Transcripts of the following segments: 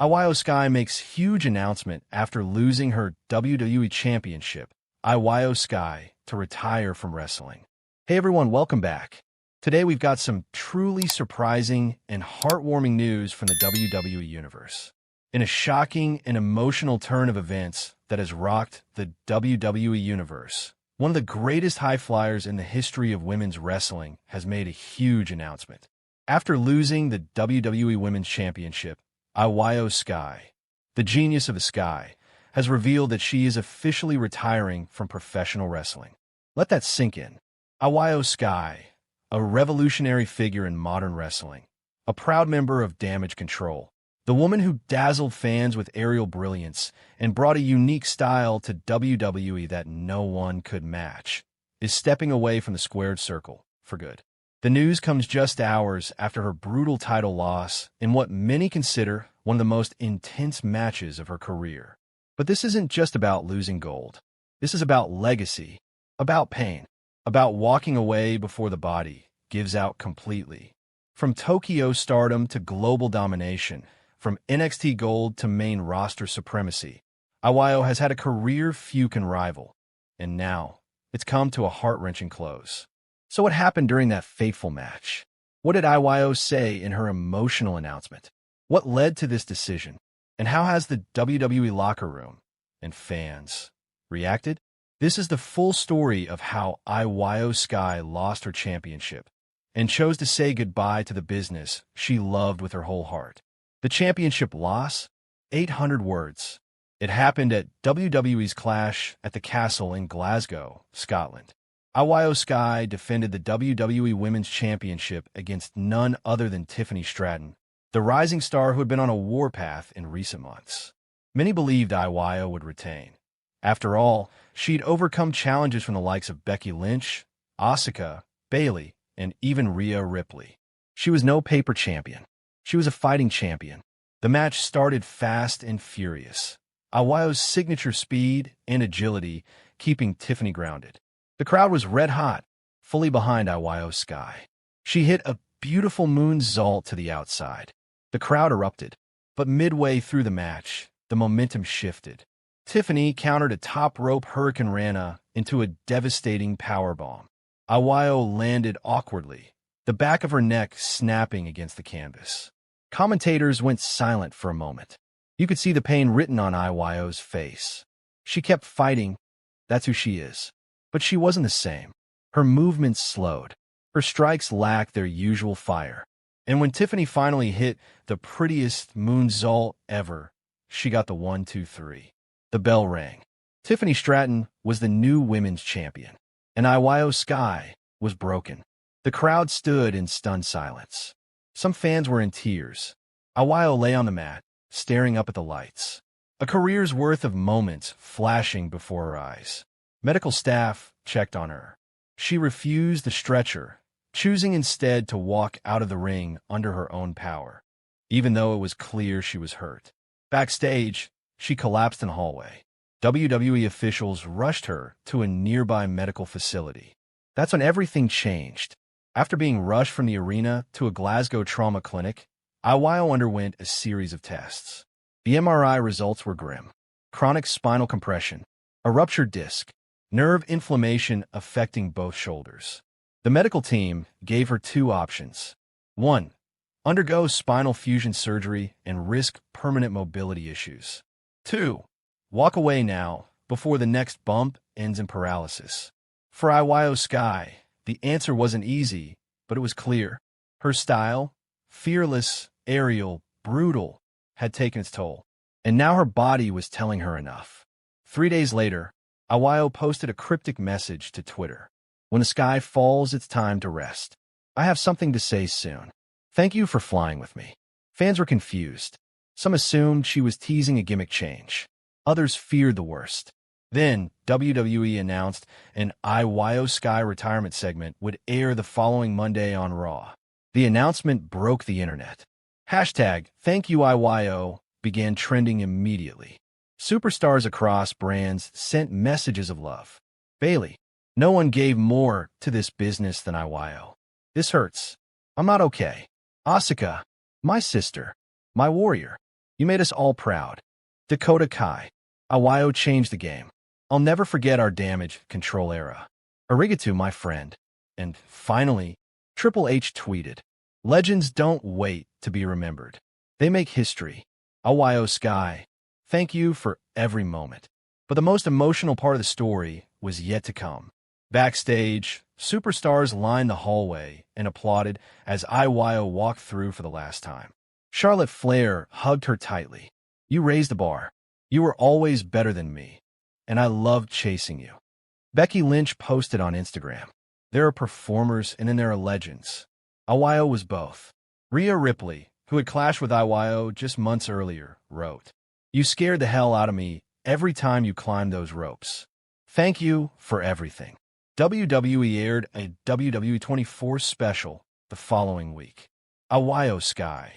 IYO SKY makes huge announcement after losing her WWE Championship, IYO SKY, to retire from wrestling. Hey everyone, welcome back. Today we've got some truly surprising and heartwarming news from the WWE Universe. In a shocking and emotional turn of events that has rocked the WWE Universe, one of the greatest high flyers in the history of women's wrestling has made a huge announcement. After losing the WWE Women's Championship, IYO SKY, the genius of the sky, has revealed that she is officially retiring from professional wrestling. Let that sink in. IYO SKY, a revolutionary figure in modern wrestling, a proud member of Damage CTRL, the woman who dazzled fans with aerial brilliance and brought a unique style to WWE that no one could match, is stepping away from the squared circle for good. The news comes just hours after her brutal title loss in what many consider one of the most intense matches of her career. But this isn't just about losing gold. This is about legacy, about pain, about walking away before the body gives out completely. From Tokyo stardom to global domination, from NXT Gold to main roster supremacy, IYO has had a career few can rival. And now, it's come to a heart-wrenching close. So what happened during that fateful match? What did IYO say in her emotional announcement? What led to this decision? And how has the WWE locker room and fans reacted? This is the full story of how IYO SKY lost her championship and chose to say goodbye to the business she loved with her whole heart. The championship loss? 800 words. It happened at WWE's Clash at the Castle in Glasgow, Scotland. IYO SKY defended the WWE Women's Championship against none other than Tiffany Stratton, the rising star who had been on a warpath in recent months. Many believed IYO would retain. After all, she'd overcome challenges from the likes of Becky Lynch, Asuka, Bayley, and even Rhea Ripley. She was no paper champion. She was a fighting champion. The match started fast and furious, IYO's signature speed and agility keeping Tiffany grounded. The crowd was red-hot, fully behind IYO SKY. She hit a beautiful moonsault to the outside. The crowd erupted, but midway through the match, the momentum shifted. Tiffany countered a top-rope Hurricane Rana into a devastating powerbomb. IYO landed awkwardly, the back of her neck snapping against the canvas. Commentators went silent for a moment. You could see the pain written on IYO's face. She kept fighting. That's who she is. But she wasn't the same. Her movements slowed. Her strikes lacked their usual fire. And when Tiffany finally hit the prettiest moonsault ever, she got the 1, 2, 3. The bell rang. Tiffany Stratton was the new women's champion, and IYO SKY was broken. The crowd stood in stunned silence. Some fans were in tears. IYO lay on the mat, staring up at the lights. A career's worth of moments flashing before her eyes. Medical staff checked on her. She refused the stretcher, choosing instead to walk out of the ring under her own power, even though it was clear she was hurt. Backstage, she collapsed in the hallway. WWE officials rushed her to a nearby medical facility. That's when everything changed. After being rushed from the arena to a Glasgow trauma clinic, IYO underwent a series of tests. The MRI results were grim. Chronic spinal compression, a ruptured disc, nerve inflammation affecting both shoulders. The medical team gave her two options. 1. Undergo spinal fusion surgery and risk permanent mobility issues. 2. Walk away now before the next bump ends in paralysis. For IYO SKY, the answer wasn't easy, but it was clear. Her style, fearless, aerial, brutal, had taken its toll, and now her body was telling her enough. 3 days later, IYO posted a cryptic message to Twitter. When the sky falls, it's time to rest. I have something to say soon. Thank you for flying with me. Fans were confused. Some assumed she was teasing a gimmick change. Others feared the worst. Then, WWE announced an IYO SKY retirement segment would air the following Monday on Raw. The announcement broke the internet. #ThankYouIYO began trending immediately. Superstars across brands sent messages of love. Bayley, no one gave more to this business than IYO. This hurts. I'm not okay. Asuka, my sister, my warrior. You made us all proud. Dakota Kai. IYO changed the game. I'll never forget our Damage CTRL era. Arigato, my friend. And finally, Triple H tweeted, "Legends don't wait to be remembered. They make history. IYO SKY, thank you for every moment." But the most emotional part of the story was yet to come. Backstage, superstars lined the hallway and applauded as IYO walked through for the last time. Charlotte Flair hugged her tightly. "You raised the bar. You were always better than me, and I loved chasing you." Becky Lynch posted on Instagram, "There are performers and then there are legends." IYO was both. Rhea Ripley, who had clashed with IYO just months earlier, wrote, "You scared the hell out of me every time you climbed those ropes. Thank you for everything." WWE aired a WWE 24 special the following week. IYO SKY,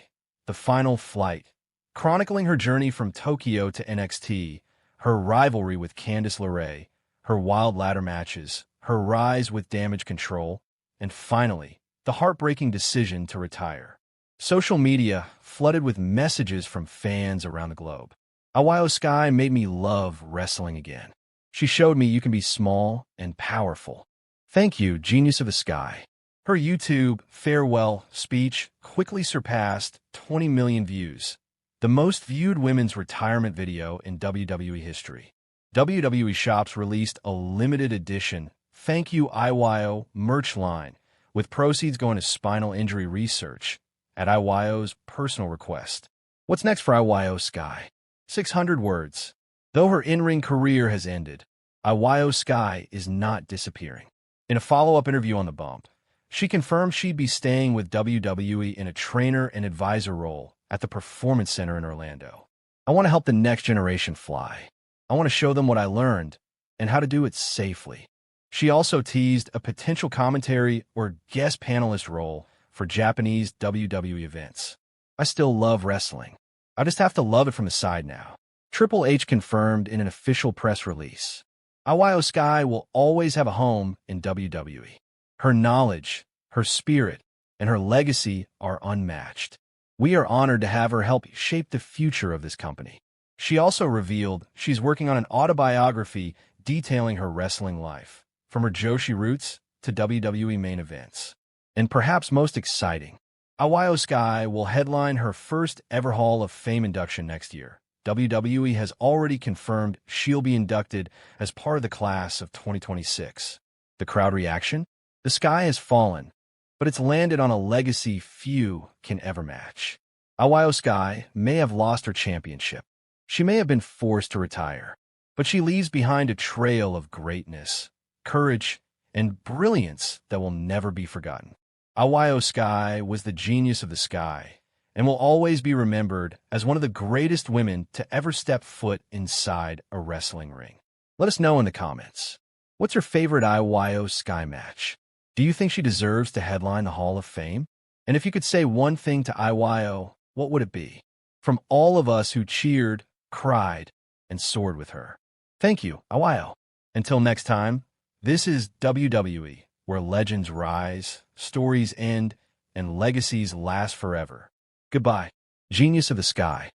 The Final Flight, chronicling her journey from Tokyo to NXT, her rivalry with Candice LeRae, her wild ladder matches, her rise with Damage CTRL, and finally, the heartbreaking decision to retire. Social media flooded with messages from fans around the globe. IYO SKY made me love wrestling again. She showed me you can be small and powerful. Thank you, Genius of the Sky. Her YouTube farewell speech quickly surpassed 20 million views, the most viewed women's retirement video in WWE history. WWE shops released a limited edition Thank You IYO merch line, with proceeds going to spinal injury research at IYO's personal request. What's next for IYO SKY? 600 words. Though her in-ring career has ended, IYO SKY is not disappearing. In a follow-up interview on The Bump, she confirmed she'd be staying with WWE in a trainer and advisor role at the Performance Center in Orlando. "I want to help the next generation fly. I want to show them what I learned and how to do it safely." She also teased a potential commentary or guest panelist role for Japanese WWE events. "I still love wrestling. I just have to love it from the side now." Triple H confirmed in an official press release, IYO SKY will always have a home in WWE. Her knowledge, her spirit, and her legacy are unmatched. We are honored to have her help shape the future of this company. She also revealed she's working on an autobiography detailing her wrestling life, from her Joshi roots to WWE main events. And perhaps most exciting, IYO SKY will headline her first ever Hall of Fame induction next year. WWE has already confirmed she'll be inducted as part of the class of 2026. The crowd reaction? The sky has fallen, but it's landed on a legacy few can ever match. IYO SKY may have lost her championship. She may have been forced to retire, but she leaves behind a trail of greatness, courage, and brilliance that will never be forgotten. IYO SKY was the genius of the sky, and will always be remembered as one of the greatest women to ever step foot inside a wrestling ring. Let us know in the comments. What's your favorite IYO SKY match? Do you think she deserves to headline the Hall of Fame? And if you could say one thing to IYO, what would it be? From all of us who cheered, cried, and soared with her. Thank you, IYO. Until next time, this is WWE, where legends rise, stories end, and legacies last forever. Goodbye, Genius of the Sky.